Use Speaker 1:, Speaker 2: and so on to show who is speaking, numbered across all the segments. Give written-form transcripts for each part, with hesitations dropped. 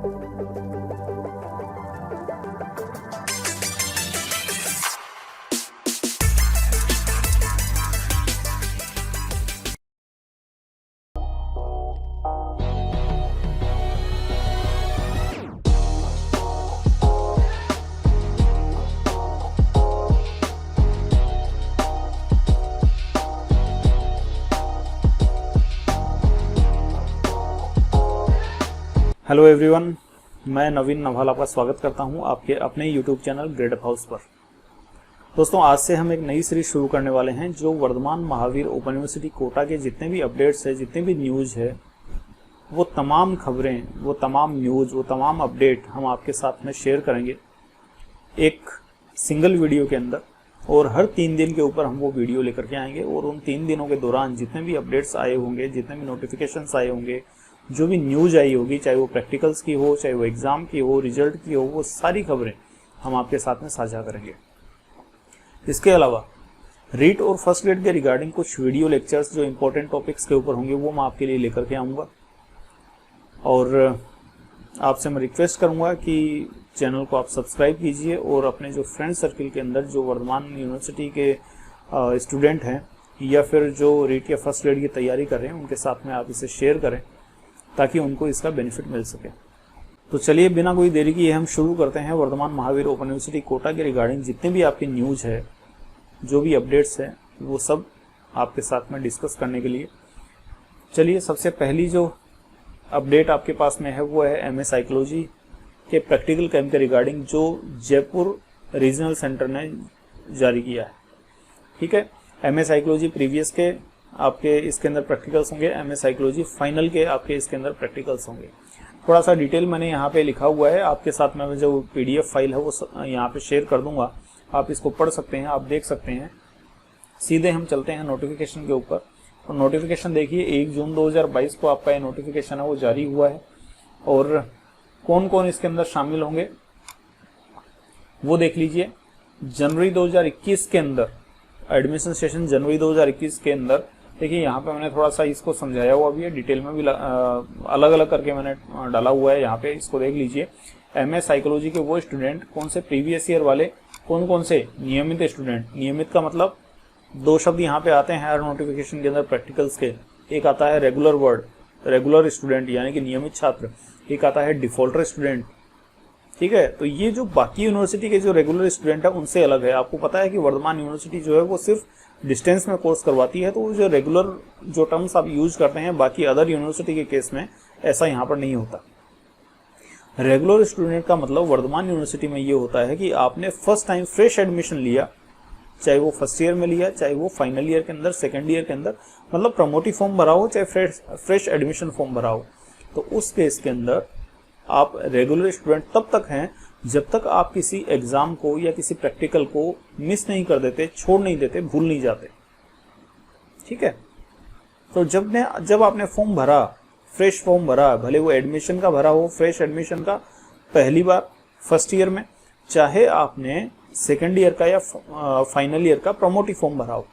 Speaker 1: Hello everyone, मैं नवीन नभाल आपका स्वागत करता हूं आपके अपने यूट्यूब चैनल ग्रेडअप हाउस पर। दोस्तों, आज से हम एक नई सीरीज शुरू करने वाले हैं जो वर्धमान महावीर ओपन यूनिवर्सिटी कोटा के जितने भी अपडेट्स है, जितने भी न्यूज़ है, वो तमाम खबरें, वो तमाम न्यूज़, वो तमाम अपडेट हम आपके साथ में शेयर करेंगे एक सिंगल वीडियो के अंदर। और हर 3 दिन के ऊपर हम वो वीडियो लेकर के आएंगे और उन 3 दिनों के दौरान जितने भी अपडेट्स आए होंगे, जितने भी नोटिफिकेशंस आए होंगे, जो भी न्यूज़ आई होगी, चाहे वो प्रैक्टिकल्स की हो, चाहे वो एग्ज़ाम की हो, रिजल्ट की हो, वो सारी खबरें हम आपके साथ में साझा करेंगे। इसके अलावा रीट और फर्स्ट ग्रेड के रिगार्डिंग कुछ वीडियो लेक्चर्स जो इंपॉर्टेंट टॉपिक्स के ऊपर होंगे वो मैं आपके लिए लेकर के आऊँगा। और आपसे मैं रिक्वेस्ट करूँगा कि चैनल को आप सब्सक्राइब कीजिए और अपने जो फ्रेंड सर्किल के अंदर जो वर्धमान यूनिवर्सिटी के स्टूडेंट हैं या फिर जो रीट या फर्स्ट ग्रेड की तैयारी कर रहे हैं उनके साथ में आप इसे शेयर करें ताकि उनको इसका बेनिफिट मिल सके। तो चलिए, बिना कोई देरी किए हम शुरू करते हैं वर्धमान महावीर ओपन यूनिवर्सिटी कोटा के रिगार्डिंग जितने भी आपकी न्यूज़ है, जो भी अपडेट्स है, वो सब आपके साथ में डिस्कस करने के लिए। चलिए, सबसे पहली जो अपडेट आपके पास में है वो है एमए साइकोलॉजी के प्रैक्टिकल कैंप के रिगार्डिंग जो जयपुर रीजनल सेंटर ने जारी किया है। ठीक है, एमए साइकोलॉजी प्रीवियस के आपके इसके अंदर प्रैक्टिकल्स होंगे, एमए साइकोलॉजी फाइनल के आपके इसके अंदर प्रैक्टिकल्स होंगे। थोड़ा सा डिटेल मैंने यहाँ पे लिखा हुआ है, आपके साथ में जो पीडीएफ फाइल है वो यहाँ पे शेयर कर दूंगा, आप इसको पढ़ सकते हैं, आप देख सकते हैं। सीधे हम चलते हैं नोटिफिकेशन के ऊपर। तो नोटिफिकेशन देखिए, 1 जून 2022 को आपका ये नोटिफिकेशन है वो जारी हुआ है। और कौन कौन इसके अंदर शामिल होंगे वो देख लीजिए। जनवरी 2021 के अंदर एडमिशन सेशन, जनवरी 2021 के अंदर देखिए, यहाँ पे मैंने थोड़ा सा इसको समझाया हुआ भी है, डिटेल में भी अलग अलग करके मैंने डाला हुआ है यहाँ पे, इसको देख लीजिए। एमए साइकोलॉजी के वो स्टूडेंट कौन से प्रीवियस ईयर वाले, कौन कौन से नियमित स्टूडेंट। नियमित का मतलब 2 शब्द यहाँ पे आते हैं हर नोटिफिकेशन के अंदर प्रैक्टिकल्स के। एक आता है रेगुलर वर्ड, रेगुलर स्टूडेंट यानी कि नियमित छात्र। एक आता है डिफॉल्टर स्टूडेंट। ठीक है, तो ये जो बाकी यूनिवर्सिटी के जो रेगुलर स्टूडेंट है उनसे अलग है। आपको पता है कि वर्धमान यूनिवर्सिटी जो है वो सिर्फ डिस्टेंस में कोर्स करवाती है, तो वो जो रेगुलर जो टर्म्स आप यूज करते हैं बाकी अदर यूनिवर्सिटी के केस में ऐसा यहाँ पर नहीं होता। रेगुलर स्टूडेंट का मतलब वर्धमान यूनिवर्सिटी में ये होता है कि आपने फर्स्ट टाइम फ्रेश एडमिशन लिया, चाहे वो फर्स्ट ईयर में लिया, चाहे वो फाइनल ईयर के अंदर, सेकेंड ईयर के अंदर, मतलब प्रमोटिव फॉर्म भरा हो, चाहे फ्रेश एडमिशन फॉर्म भरा हो, तो उस केस के अंदर आप रेगुलर स्टूडेंट तब तक हैं जब तक आप किसी एग्जाम को या किसी प्रैक्टिकल को मिस नहीं कर देते, छोड़ नहीं देते, भूल नहीं जाते। ठीक है, तो जब आपने फॉर्म भरा, फ्रेश फॉर्म भरा, भले वो एडमिशन का भरा हो, फ्रेश एडमिशन का पहली बार फर्स्ट ईयर में, चाहे आपने सेकेंड ईयर का या फाइनल ईयर का प्रमोटिव फॉर्म भरा हो।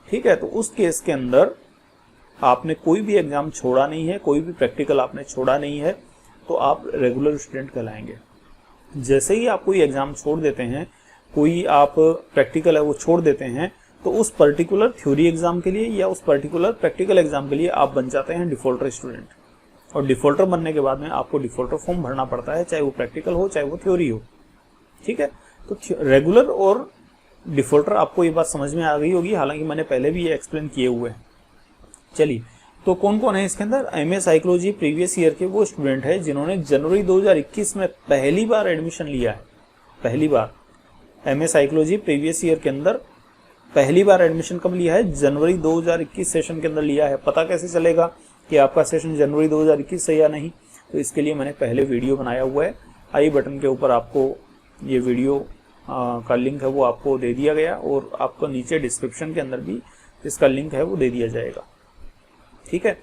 Speaker 1: ठीक है, तो उस केस के अंदर आपने कोई भी एग्जाम छोड़ा नहीं है, कोई भी प्रैक्टिकल आपने छोड़ा नहीं है, तो आप रेगुलर स्टूडेंट कहलाएंगे। जैसे ही आप कोई एग्जाम छोड़ देते हैं, कोई आप प्रैक्टिकल है वो छोड़ देते हैं, तो उस पर्टिकुलर थ्योरी एग्जाम के लिए या उस पर्टिकुलर प्रैक्टिकल एग्जाम के लिए आप बन जाते हैं डिफॉल्टर स्टूडेंट। और डिफॉल्टर बनने के बाद में आपको डिफॉल्टर फॉर्म भरना पड़ता है, चाहे वो प्रैक्टिकल हो, चाहे वो थ्योरी हो। ठीक है, तो रेगुलर और डिफॉल्टर आपको ये बात समझ में आ गई होगी, हालांकि मैंने पहले भी ये एक्सप्लेन किए हुए हैं। चलिए, तो कौन कौन है इसके अंदर। एमए साइकोलॉजी प्रीवियस ईयर के वो स्टूडेंट है जिन्होंने जनवरी 2021 में पहली बार एडमिशन लिया है। पहली बार एमए साइकोलॉजी प्रीवियस ईयर के अंदर पहली बार एडमिशन कब लिया है, जनवरी 2021 सेशन के अंदर लिया है। पता कैसे चलेगा कि आपका सेशन जनवरी 2021 से या नहीं, तो इसके लिए मैंने पहले वीडियो बनाया हुआ है। आई बटन के ऊपर आपको ये वीडियो का लिंक है वो आपको दे दिया गया, और आपको नीचे डिस्क्रिप्शन के अंदर भी इसका लिंक है वो दे दिया जाएगा। ठीक है,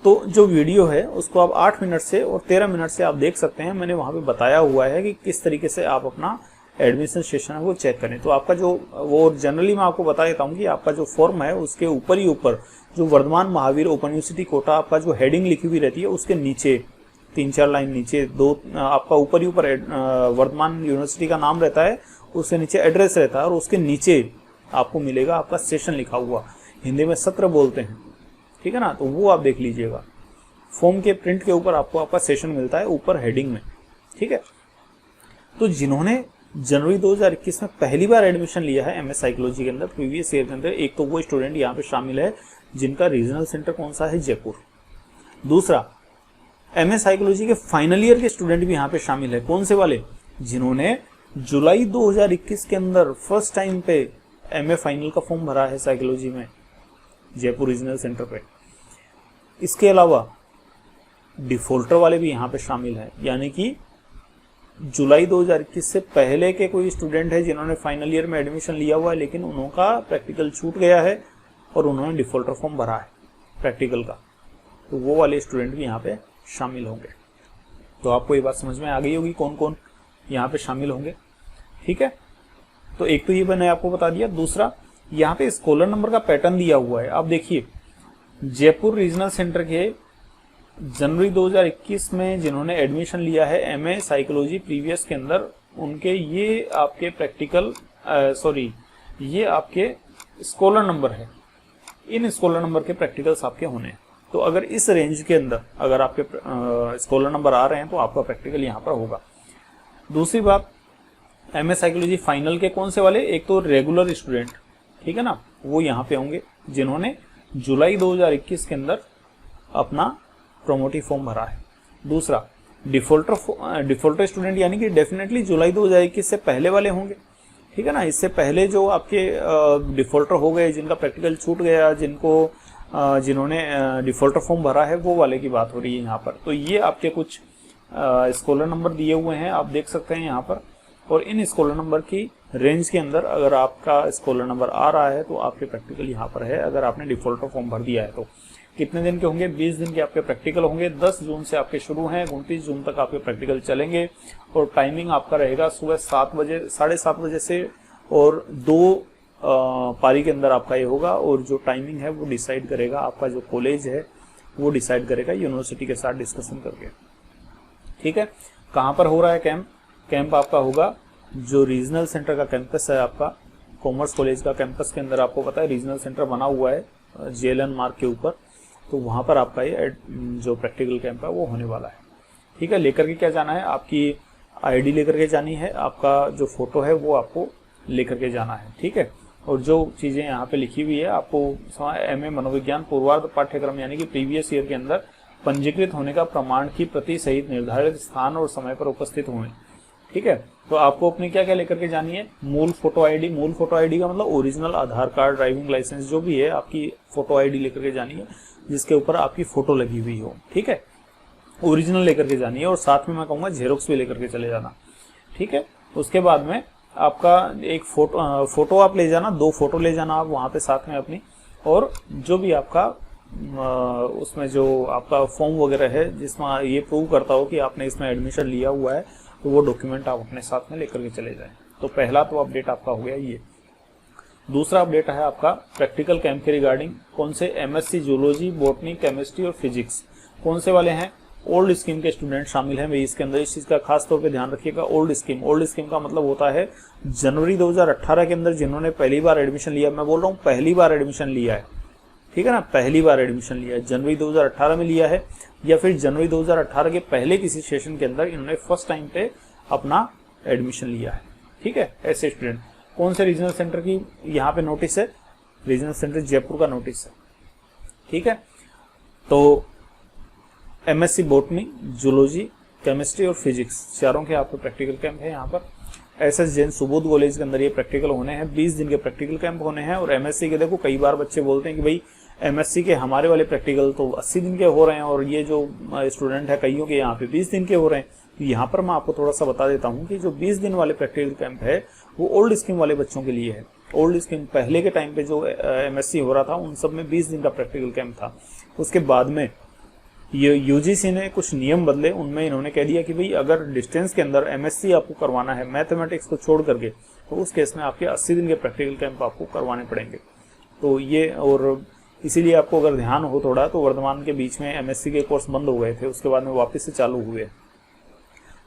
Speaker 1: तो जो वीडियो है उसको आप 8 मिनट से और 13 मिनट से आप देख सकते हैं। मैंने वहां पे बताया हुआ है कि किस तरीके से आप अपना एडमिशन सेशन है वो चेक करें। तो आपका जो वो जनरली मैं आपको बता देता हूँ कि आपका जो फॉर्म है उसके ऊपर ही ऊपर जो वर्धमान महावीर ओपन यूनिवर्सिटी कोटा आपका जो हेडिंग लिखी हुई रहती है उसके नीचे 3-4 लाइन नीचे दो आपका ऊपर ही ऊपर वर्धमान यूनिवर्सिटी का नाम रहता है, उसके नीचे एड्रेस रहता है और उसके नीचे आपको मिलेगा आपका सेशन लिखा हुआ, हिंदी में सत्र बोलते हैं, ठीक है ना। तो वो आप देख लीजिएगा, फॉर्म के प्रिंट के ऊपर आपको आपका सेशन मिलता है ऊपर हेडिंग में, ठीक है। तो जिन्होंने जनवरी 2021 में पहली बार एडमिशन लिया है एमएस साइकोलॉजी के अंदर प्रीवियस ईयर के अंदर, एक तो वो स्टूडेंट यहाँ पे शामिल है जिनका रीजनल सेंटर कौन सा है, जयपुर। दूसरा, एमएस साइकोलॉजी के फाइनल ईयर के स्टूडेंट भी यहाँ पे शामिल है, कौन से वाले, जिन्होंने जुलाई 2021 के अंदर फर्स्ट टाइम पे एमए फाइनल का फॉर्म भरा है साइकोलॉजी में जयपुर रीजनल सेंटर पे। इसके अलावा डिफॉल्टर वाले भी यहाँ पे शामिल है, यानी कि जुलाई 2021 से पहले के कोई स्टूडेंट है जिन्होंने फाइनल ईयर में एडमिशन लिया हुआ है लेकिन उनका प्रैक्टिकल छूट गया है और उन्होंने डिफॉल्टर फॉर्म भरा है प्रैक्टिकल का, तो वो वाले स्टूडेंट भी यहाँ पे शामिल होंगे। तो आपको ये बात समझ में आ गई होगी कौन कौन यहाँ पे शामिल होंगे, ठीक है। तो एक तो ये मैंने आपको बता दिया। दूसरा, यहाँ पे स्कॉलर नंबर का पैटर्न दिया हुआ है, आप देखिए जयपुर रीजनल सेंटर के जनवरी 2021 में जिन्होंने एडमिशन लिया है एमए साइकोलॉजी प्रीवियस के अंदर, उनके ये आपके प्रैक्टिकल ये आपके स्कॉलर नंबर है, इन स्कॉलर नंबर के प्रैक्टिकल्स आपके होने हैं। तो अगर इस रेंज के अंदर अगर आपके स्कॉलर नंबर आ रहे हैं तो आपका प्रैक्टिकल यहाँ पर होगा। दूसरी बात, एमए साइकोलॉजी फाइनल के कौन से वाले, एक तो रेगुलर स्टूडेंट, ठीक है ना, वो यहाँ पे होंगे जिन्होंने जुलाई 2021 के अंदर अपना प्रोमोटिव फॉर्म भरा है। दूसरा, डिफॉल्टर स्टूडेंट यानी कि डेफिनेटली जुलाई 2021 से पहले वाले होंगे, ठीक है ना। इससे पहले जो आपके डिफॉल्टर हो गए, जिनका प्रैक्टिकल छूट गया, जिन्होंने डिफॉल्टर फॉर्म भरा है, वो वाले की बात हो रही है यहाँ पर। तो ये आपके कुछ स्कॉलर नंबर दिए हुए हैं, आप देख सकते हैं यहाँ पर। और इन स्कॉलर नंबर की रेंज के अंदर अगर आपका स्कॉलर नंबर आ रहा है तो आपके प्रैक्टिकल यहाँ पर है। अगर आपने डिफॉल्टर फॉर्म भर दिया है तो कितने दिन के होंगे, 20 दिन के आपके प्रैक्टिकल होंगे। 10 जून से आपके शुरू हैं, 29 जून तक आपके प्रैक्टिकल चलेंगे। और टाइमिंग आपका रहेगा सुबह 7 बजे 7:30 बजे से, और 2 पारी के अंदर आपका ये होगा। और जो टाइमिंग है वो डिसाइड करेगा आपका जो कॉलेज है, वो डिसाइड करेगा यूनिवर्सिटी के साथ डिस्कशन करके, ठीक है। कहाँ पर हो रहा है कैंप, कैंप आपका होगा जो रीजनल सेंटर का कैंपस है आपका, कॉमर्स कॉलेज का कैंपस के अंदर आपको पता है रीजनल सेंटर बना हुआ है जेएलएन मार्ग के ऊपर, तो वहाँ पर आपका ये जो प्रैक्टिकल कैंप है वो होने वाला है, ठीक है। लेकर के क्या जाना है, आपकी आईडी लेकर के जानी है, आपका जो फोटो है वो आपको लेकर के जाना है, ठीक है। और जो चीज़ें यहाँ पे लिखी हुई है, आपको एमए मनोविज्ञान पूर्वार्ध पाठ्यक्रम यानी कि प्रीवियस ईयर के अंदर पंजीकृत होने का प्रमाण की प्रति सहित निर्धारित स्थान और समय पर उपस्थित हुए, ठीक है। तो आपको अपनी क्या क्या लेकर के जानी है, मूल फोटो आईडी, मूल फोटो आईडी का मतलब ओरिजिनल आधार कार्ड, ड्राइविंग लाइसेंस जो भी है, आपकी फोटो आईडी लेकर के जानी है जिसके ऊपर आपकी फोटो लगी हुई हो, ठीक है, ओरिजिनल लेकर के जानी है। और साथ में मैं कहूँगा जेरोक्स भी लेकर के चले जाना, ठीक है। उसके बाद में आपका एक फोटो आप ले जाना, 2 फोटो ले जाना आप वहाँ पे साथ में अपनी, और जो भी आपका उसमें जो आपका फॉर्म वगैरह है जिसमें ये प्रूव करता हो कि आपने इसमें एडमिशन लिया हुआ है, तो वो डॉक्यूमेंट आप अपने साथ में लेकर के चले जाएं। तो पहला तो अपडेट आपका हो गया ये। दूसरा अपडेट है आपका प्रैक्टिकल कैंप के रिगार्डिंग, कौन से एमएससी जूलॉजी, बॉटनी, केमिस्ट्री और फिजिक्स, कौन से वाले हैं, ओल्ड स्कीम के स्टूडेंट शामिल हैं भाई इसके अंदर। इस चीज़ का खास तौर पे ध्यान रखिएगा। ओल्ड स्कीम का मतलब होता है जनवरी 2018 के अंदर जिन्होंने पहली बार एडमिशन लिया, मैं बोल रहा हूँ पहली बार एडमिशन लिया है, ठीक है ना, पहली बार एडमिशन लिया है, जनवरी 2018 में लिया है, या फिर जनवरी 2018 के पहले किसी सेशन के अंदर इन्होंने फर्स्ट टाइम पे अपना एडमिशन लिया है, ठीक है। ऐसे स्टूडेंट कौन से रीजनल सेंटर की यहाँ पे नोटिस है, रीजनल सेंटर जयपुर का नोटिस है, ठीक है। तो एमएससी बॉटनी, जूलॉजी, केमिस्ट्री और फिजिक्स चारों के आपके प्रैक्टिकल कैंप है यहाँ पर। एसएस जैन सुबोध कॉलेज के अंदर ये प्रैक्टिकल होने हैं, 20 दिन के प्रैक्टिकल कैंप होने हैं। और एमएससी के देखो कई बार बच्चे बोलते हैं कि भाई एमएससी के हमारे वाले प्रैक्टिकल तो 80 दिन के हो रहे हैं और ये जो स्टूडेंट है कईयों के यहाँ पे 20 दिन के हो रहे हैं। तो यहाँ पर मैं आपको थोड़ा सा बता देता हूँ कि जो 20 दिन वाले प्रैक्टिकल कैंप है वो ओल्ड स्कीम वाले बच्चों के लिए है। ओल्ड स्कीम पहले के टाइम पे जो एमएससी हो रहा था उन सब में 20 दिन का प्रैक्टिकल कैंप था। उसके बाद में ये यूजीसी ने कुछ नियम बदले, उनमें इन्होंने कह दिया कि भाई अगर डिस्टेंस के अंदर एमएससी आपको करवाना है मैथमेटिक्स को छोड़ करके, तो उस केस में आपके 80 दिन के प्रैक्टिकल कैंप आपको करवाने पड़ेंगे। तो ये और इसीलिए आपको अगर ध्यान हो थोड़ा तो वर्धमान के बीच में एमएससी के कोर्स बंद हो गए थे, उसके बाद में वापस से चालू हुए।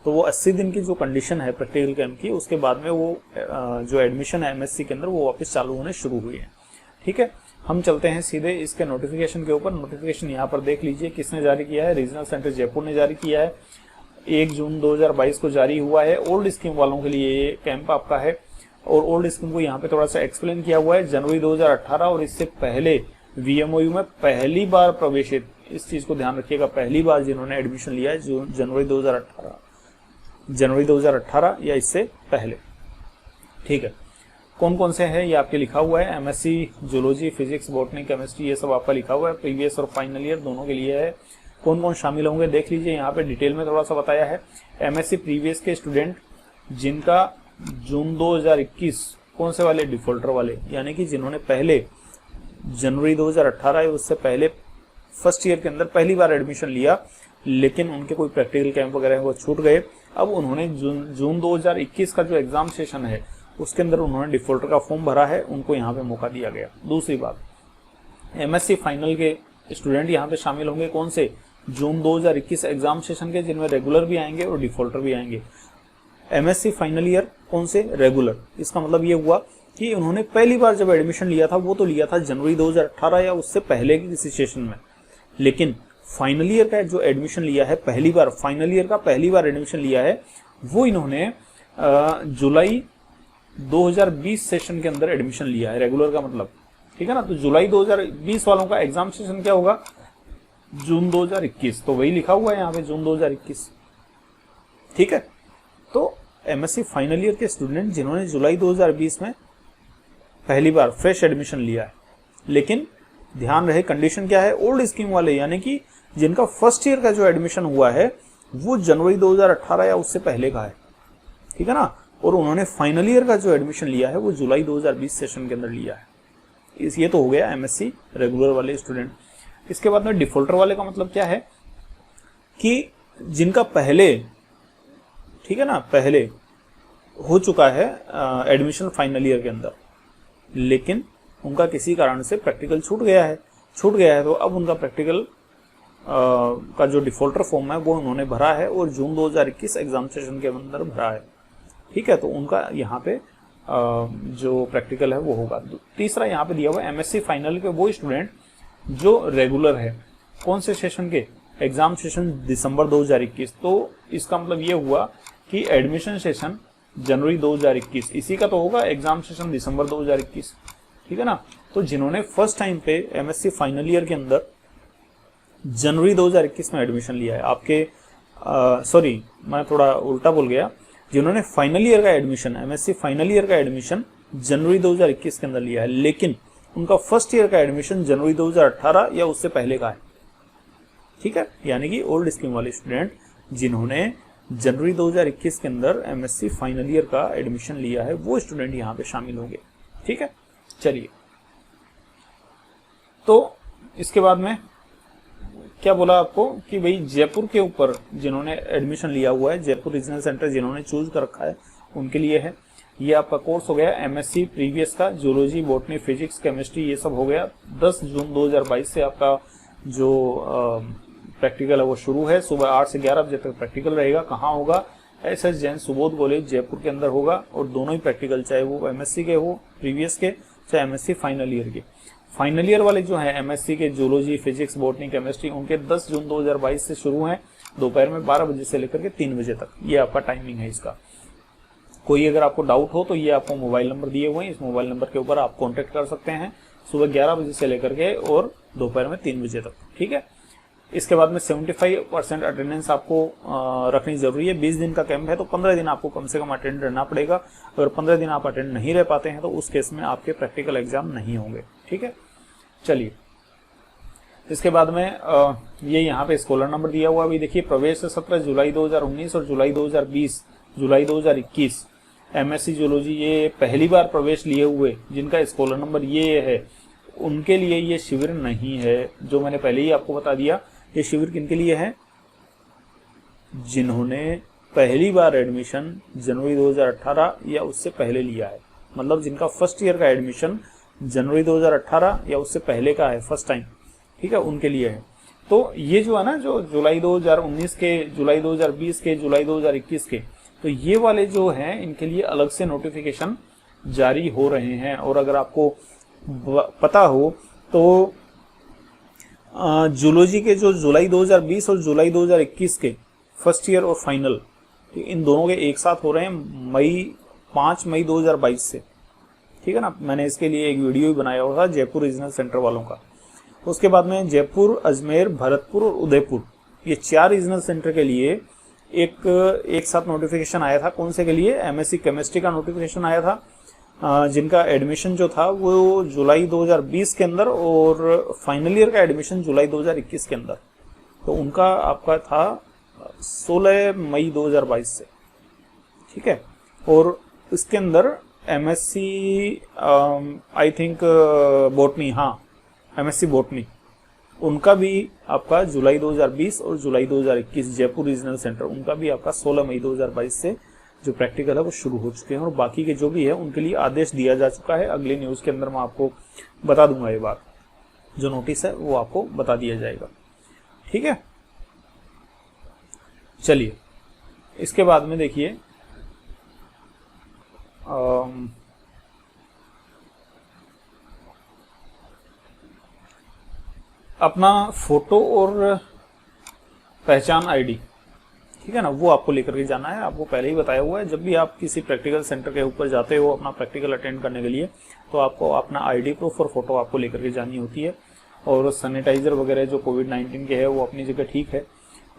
Speaker 1: तो वो 80 दिन की जो कंडीशन है प्रैक्टिकल कैंप की, उसके बाद में वो जो एडमिशन है एमएससी के अंदर वो वापस चालू होने शुरू हुई है। ठीक है, हम चलते हैं सीधे इसके नोटिफिकेशन के ऊपर। नोटिफिकेशन यहाँ पर देख लीजिए किसने जारी किया है, रीजनल सेंटर जयपुर ने जारी किया है। 1 जून 2022 को जारी हुआ है। ओल्ड स्कीम वालों के लिए ये कैंप आपका है और ओल्ड स्कीम को यहाँ पे थोड़ा सा एक्सप्लेन किया हुआ है। जनवरी 2018 और इससे पहले वीएमओयू में पहली बार प्रवेशित, इस चीज को ध्यान रखिएगा, पहली बार जिन्होंने एडमिशन लिया है जनवरी 2018 या इससे पहले। ठीक है, कौन कौन से हैं ये आपके लिखा हुआ है। MSc zoology, physics, botany, chemistry, ये सब आपका लिखा हुआ है। प्रीवियस और फाइनल ईयर दोनों के लिए है। कौन कौन शामिल होंगे देख लीजिए, यहाँ पे डिटेल में थोड़ा सा बताया है। एमएससी प्रीवियस के स्टूडेंट जिनका जून 2021, कौन से वाले, डिफॉल्टर वाले, यानी कि जिन्होंने पहले जनवरी 2018 या उससे पहले फर्स्ट ईयर के अंदर पहली बार एडमिशन लिया, लेकिन उनके कोई प्रैक्टिकल कैंप वगैरह वो छूट गए। अब उन्होंने जून 2021 का जो एग्जाम सेशन है उसके अंदर उन्होंने डिफॉल्टर का फॉर्म भरा है, उनको यहाँ पे मौका दिया गया। दूसरी बात, एमएससी फाइनल के स्टूडेंट यहाँ पे शामिल होंगे, कौन से, जून 2021 एग्जाम सेशन के, जिनमें रेगुलर भी आएंगे और डिफॉल्टर भी आएंगे। एमएससी फाइनल ईयर कौन से, रेगुलर। इसका मतलब ये हुआ कि उन्होंने पहली बार जब एडमिशन लिया था वो तो लिया था जनवरी 2018 या उससे पहले की किसी सेशन में, लेकिन फाइनल ईयर का जो एडमिशन लिया है पहली बार, फाइनल ईयर का पहली बार एडमिशन लिया है, वो इन्होंने जुलाई 2020 सेशन के अंदर एडमिशन लिया है, रेगुलर का मतलब। ठीक है ना, तो जुलाई 2020 वालों का एग्जाम सेशन क्या होगा, जून 2021, तो वही लिखा हुआ है यहाँ पे जून 2021। ठीक है, तो एमएससी फाइनल ईयर के स्टूडेंट जिन्होंने जुलाई 2020 में पहली बार फ्रेश एडमिशन लिया है, लेकिन ध्यान रहे कंडीशन क्या है, ओल्ड स्कीम वाले, यानी कि जिनका फर्स्ट ईयर का जो एडमिशन हुआ है वो जनवरी 2018 या उससे पहले का है। ठीक है ना, और उन्होंने फाइनल ईयर का जो एडमिशन लिया है वो जुलाई 2020 सेशन के अंदर लिया है। ये तो हो गया एमएससी रेगुलर वाले स्टूडेंट। इसके बाद में डिफॉल्टर वाले का मतलब क्या है कि जिनका पहले, ठीक है ना, पहले हो चुका है एडमिशन फाइनल ईयर के अंदर, लेकिन उनका किसी कारण से प्रैक्टिकल छूट गया है, तो अब उनका प्रैक्टिकल का जो डिफॉल्टर फॉर्म है वो उन्होंने भरा है और जून 2021 एग्जाम सेशन के अंदर भरा है। ठीक है, तो उनका यहाँ पे जो प्रैक्टिकल है वो होगा। तीसरा यहाँ पे दिया हुआ है एमएससी फाइनल के वो स्टूडेंट जो रेगुलर है, कौन से सेशन के, एग्जाम सेशन दिसंबर 2021। तो इसका मतलब ये हुआ कि एडमिशन सेशन जनवरी 2021 इसी का तो होगा, एग्जाम सेशन दिसंबर 2021। ठीक है ना, तो जिन्होंने फर्स्ट टाइम पे एमएससी फाइनल ईयर के अंदर जनवरी 2021 में एडमिशन लिया है, आपके सॉरी मैं थोड़ा उल्टा बोल गया, जिन्होंने फाइनल ईयर का एडमिशन, एमएससी फाइनल ईयर का एडमिशन जनवरी 2021 के अंदर लिया है, लेकिन उनका फर्स्ट ईयर का एडमिशन जनवरी 2018 या उससे पहले का है। ठीक है, यानी कि ओल्ड स्कीम वाले स्टूडेंट जिन्होंने जनवरी 2021 के अंदर एमएससी फाइनल ईयर का एडमिशन लिया है वो स्टूडेंट यहाँ पे शामिल होंगे। ठीक है, चलिए, तो इसके बाद में क्या बोला आपको कि भाई जयपुर के ऊपर जिन्होंने एडमिशन लिया हुआ है, जयपुर रीजनल सेंटर जिन्होंने चूज कर रखा है उनके लिए है। ये आपका कोर्स हो गया एमएससी प्रीवियस का, जूलॉजी, बॉटनी, फिजिक्स, केमिस्ट्री, ये सब हो गया। 10 जून 2022 से आपका जो प्रैक्टिकल है वो शुरू है। सुबह 8 से 11 बजे तक प्रैक्टिकल रहेगा। कहाँ होगा, एसएस जैन सुबोध कॉलेज जयपुर के अंदर होगा, और दोनों ही प्रैक्टिकल, चाहे वो एमएससी के हो प्रीवियस के, चाहे एमएससी फाइनल ईयर के। फाइनल ईयर वाले जो है एमएससी के जूलॉजी, फिजिक्स, बॉटनी, केमिस्ट्री, उनके 10 जून 2022 से शुरू हैं, दोपहर में 12 बजे से लेकर के 3 बजे तक, ये आपका टाइमिंग है इसका। कोई अगर आपको डाउट हो तो ये आपको मोबाइल नंबर दिए हुए हैं, इस मोबाइल नंबर के ऊपर आप कांटेक्ट कर सकते हैं, सुबह 11 बजे से लेकर के और दोपहर में 3 बजे तक। ठीक है, इसके बाद में 75% अटेंडेंस आपको रखनी जरूरी है। 20 दिन का कैंप है तो 15 दिन आपको कम से कम अटेंड रहना पड़ेगा। अगर 15 दिन आप अटेंड नहीं रह पाते हैं तो उस केस में आपके प्रैक्टिकल एग्जाम नहीं होंगे। ठीक है, चलिए, इसके बाद में ये यहाँ पे स्कॉलर नंबर दिया हुआ अभी देखिए। प्रवेश सत्र जुलाई 2019 और जुलाई 2020, जुलाई 2021 एमएससी जूलॉजी ये पहली बार प्रवेश लिए हुए जिनका स्कॉलर नंबर ये है, उनके लिए ये शिविर नहीं है। जो मैंने पहले ही आपको बता दिया, ये शिविर किनके लिए है, जिन्होंने पहली बार एडमिशन जनवरी 2018 या उससे पहले लिया है, मतलब जिनका फर्स्ट ईयर का एडमिशन जनवरी 2018 या उससे पहले का है, फर्स्ट टाइम, ठीक है, उनके लिए है। तो ये जो है ना, जो जुलाई 2019 के, जुलाई 2020 के, जुलाई 2021 के, तो ये वाले जो हैं इनके लिए अलग से नोटिफिकेशन जारी हो रहे हैं। और अगर आपको पता हो तो जूलॉजी के जो जुलाई 2020 और जुलाई 2021 के फर्स्ट ईयर और फाइनल, तो इन दोनों के एक साथ हो रहे हैं 5 मई 2022 से, ठीक है ना। मैंने इसके लिए एक वीडियो भी बनाया हुआ था जयपुर रीजनल सेंटर वालों का। उसके बाद में जयपुर, अजमेर, भरतपुर और उदयपुर, ये 4 रीजनल सेंटर के लिए एक साथ नोटिफिकेशन आया था। कौन से के लिए? एमएससी केमिस्ट्री का नोटिफिकेशन आया था, जिनका एडमिशन जो था वो जुलाई 2020 के अंदर, और फाइनल ईयर का एडमिशन जुलाई 2021 के अंदर। तो उनका आपका था 16 मई 2022 से, ठीक है। और इसके अंदर एमएससी आई थिंक बॉटनी, हाँ एमएससी बॉटनी, उनका भी आपका जुलाई 2020 और जुलाई 2021 जयपुर रीजनल सेंटर, उनका भी आपका 16 मई 2022 से जो प्रैक्टिकल है वो शुरू हो चुके हैं। और बाकी के जो भी है उनके लिए आदेश दिया जा चुका है। अगली न्यूज़ के अंदर मैं आपको बता दूंगा, ये बात जो नोटिस है वो आपको बता दिया जाएगा, ठीक है। चलिए इसके बाद में देखिए, अपना फोटो और पहचान आईडी, ठीक है ना, वो आपको लेकर के जाना है। आपको पहले ही बताया हुआ है, जब भी आप किसी प्रैक्टिकल सेंटर के ऊपर जाते हो अपना प्रैक्टिकल अटेंड करने के लिए, तो आपको अपना आईडी प्रूफ और फोटो आपको लेकर के जानी होती है। और सैनिटाइजर वगैरह जो कोविड-19 के है वो अपनी जगह ठीक है।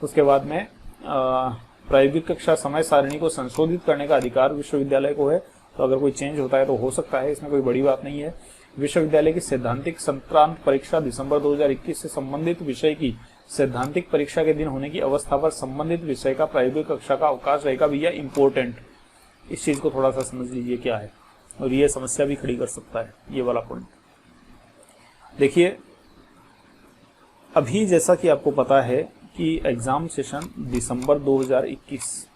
Speaker 1: उसके बाद में प्रायोगिक कक्षा समय सारणी को संशोधित करने का अधिकार विश्वविद्यालय को है, तो अगर कोई चेंज होता है तो हो सकता है, इसमें कोई बड़ी बात नहीं है। विश्वविद्यालय की सैद्धांतिक संक्रांत परीक्षा दिसंबर 2021 से संबंधित विषय की सैद्धांतिक परीक्षा के दिन होने की अवस्था पर संबंधित विषय का प्रायोगिक कक्षा का अवकाश रहेगा। भैया इंपॉर्टेंट, इस चीज को थोड़ा सा समझ लीजिए क्या है, और ये समस्या भी खड़ी कर सकता है ये वाला पॉइंट। देखिए अभी जैसा कि आपको पता है कि एग्जाम सेशन दिसंबर 2021,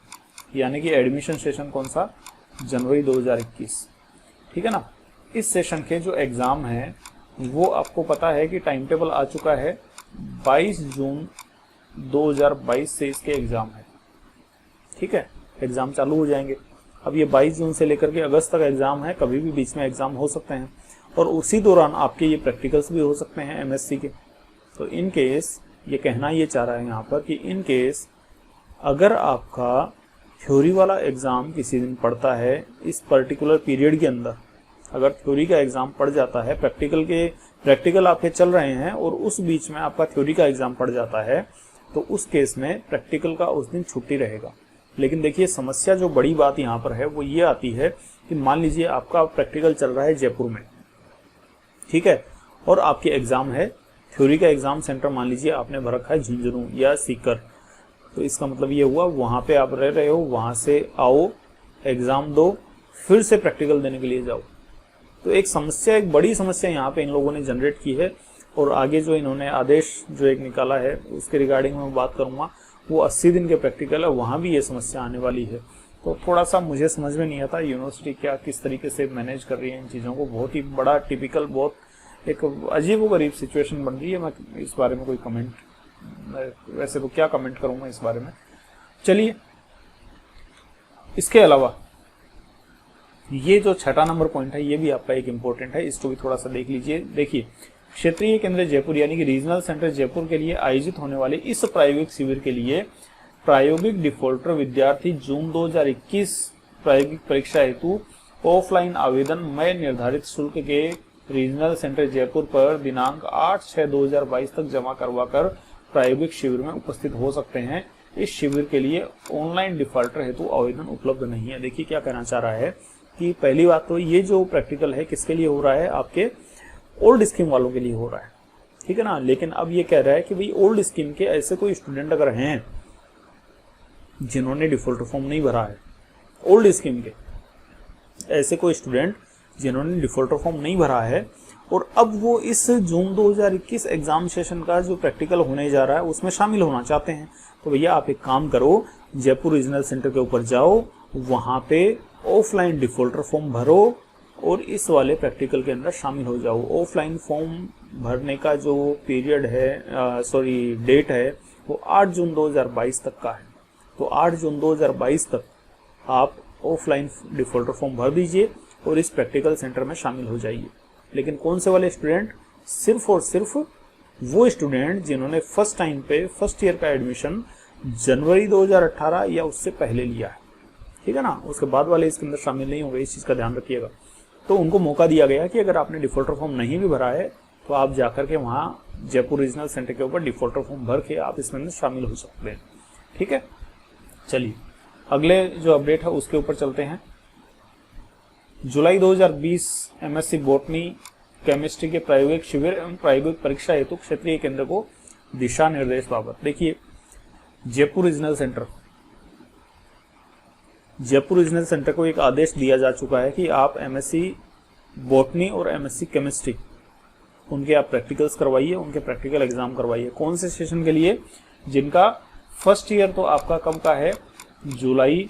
Speaker 1: यानी कि एडमिशन सेशन कौन सा? जनवरी 2021, ठीक है ना। इस सेशन के जो एग्जाम है वो आपको पता है कि टाइम टेबल आ चुका है, 22 जून 2022 से इसके एग्जाम है, ठीक है। एग्जाम चालू हो जाएंगे। अब ये 22 जून से लेकर के अगस्त तक एग्जाम है, कभी भी बीच में एग्जाम हो सकते हैं, और उसी दौरान आपके ये प्रैक्टिकल्स भी हो सकते हैं एमएससी के। तो इन केस, ये कहना ये चाह रहा है यहाँ पर कि इन केस अगर आपका थ्योरी वाला एग्जाम किसी दिन पड़ता है इस पर्टिकुलर पीरियड के अंदर, अगर थ्योरी का एग्जाम पड़ जाता है, प्रैक्टिकल आपके चल रहे हैं और उस बीच में आपका थ्योरी का एग्जाम पड़ जाता है, तो उस केस में प्रैक्टिकल का उस दिन छुट्टी रहेगा। लेकिन देखिए समस्या जो बड़ी बात यहाँ पर है वो ये आती है कि मान लीजिए आपका प्रैक्टिकल चल रहा है जयपुर में, ठीक है, और आपके एग्जाम है, थ्योरी का एग्जाम सेंटर मान लीजिए आपने भर रखा है झुंझुनू या सीकर, तो इसका मतलब ये हुआ वहां पे आप रह रहे हो, वहां से आओ, एग्जाम दो, फिर से प्रैक्टिकल देने के लिए जाओ। तो एक समस्या, एक बड़ी समस्या यहाँ पे इन लोगों ने जनरेट की है। और आगे जो इन्होंने आदेश जो एक निकाला है उसके रिगार्डिंग में बात करूंगा, वो 80 दिन के प्रैक्टिकल है, वहाँ भी ये समस्या आने वाली है। तो थोड़ा सा मुझे समझ में नहीं आता यूनिवर्सिटी क्या किस तरीके से मैनेज कर रही है इन चीज़ों को। बहुत ही बड़ा टिपिकल, बहुत एक अजीब व गरीब सिचुएशन बन रही है। मैं इस बारे में कोई कमेंट, वैसे तो क्या कमेंट करूंगा इस बारे में। चलिए इसके अलावा ये जो छठा नंबर पॉइंट है ये भी आपका एक इम्पोर्टेंट है, इसको भी थोड़ा सा देख लीजिए। देखिए क्षेत्रीय केंद्र जयपुर यानी कि रीजनल सेंटर जयपुर के लिए आयोजित होने वाले इस प्रायोगिक शिविर के लिए प्रायोगिक डिफॉल्टर विद्यार्थी जून 2021 प्रायोगिक परीक्षा हेतु ऑफलाइन आवेदन में निर्धारित शुल्क के रीजनल सेंटर जयपुर पर दिनांक 8/6/2022 तक जमा करवाकर प्रायोगिक शिविर में उपस्थित हो सकते हैं। इस शिविर के लिए ऑनलाइन डिफॉल्टर हेतु आवेदन उपलब्ध नहीं है। देखिए क्या कहना चाह रहा है कि पहली बात तो ये जो प्रैक्टिकल है किसके लिए हो रहा है, आपके ओल्ड स्कीम वालों के लिए हो रहा है, ठीक है ना। लेकिन अब ये कह रहा है कि भाई ओल्ड स्कीम के ऐसे कोई स्टूडेंट अगर हैं जिन्होंने डिफॉल्टर फॉर्म नहीं भरा है, ओल्ड स्कीम के ऐसे कोई स्टूडेंट जिन्होंने डिफॉल्टर फॉर्म नहीं भरा है, और अब वो इस जून 2021 एग्जाम सेशन का जो प्रैक्टिकल होने जा रहा है उसमें शामिल होना चाहते हैं, तो भैया आप एक काम करो, जयपुर रीजनल सेंटर के ऊपर जाओ, वहां पे ऑफलाइन डिफॉल्टर फॉर्म भरो और इस वाले प्रैक्टिकल के अंदर शामिल हो जाओ। ऑफलाइन फॉर्म भरने का जो पीरियड है, डेट है, वो 8 जून 2022 तक का है। तो 8 जून 2022 तक आप ऑफलाइन डिफॉल्टर फॉर्म भर दीजिए और इस प्रैक्टिकल सेंटर में शामिल हो जाइए। लेकिन कौन से वाले स्टूडेंट? सिर्फ और सिर्फ वो स्टूडेंट जिन्होंने फर्स्ट टाइम पे फर्स्ट ईयर का एडमिशन जनवरी 2018 या उससे पहले लिया है, ठीक है ना। उसके बाद वाले इसके अंदर शामिल नहीं होंगे, इस चीज़ का ध्यान रखिएगा। तो उनको मौका दिया गया कि अगर आपने डिफॉल्टर फॉर्म नहीं भी भरा है तो आप जाकर के वहाँ जयपुर रीजनल सेंटर के ऊपर डिफॉल्टर फॉर्म भर के आप इसमें शामिल हो सकते हैं, ठीक है। चलिए अगले जो अपडेट है उसके ऊपर चलते हैं। जुलाई 2020 एमएससी बॉटनी केमिस्ट्री के प्रायोगिक शिविर एवं प्रायोगिक परीक्षा हेतु क्षेत्रीय केंद्र को दिशा निर्देश बाबत। देखिए जयपुर रीजनल सेंटर को एक आदेश दिया जा चुका है कि आप एमएससी बॉटनी और एमएससी केमिस्ट्री उनके आप प्रैक्टिकल्स करवाइए, उनके प्रैक्टिकल एग्जाम करवाइए। कौन से सेशन के लिए? जिनका फर्स्ट ईयर तो आपका कब का है? जुलाई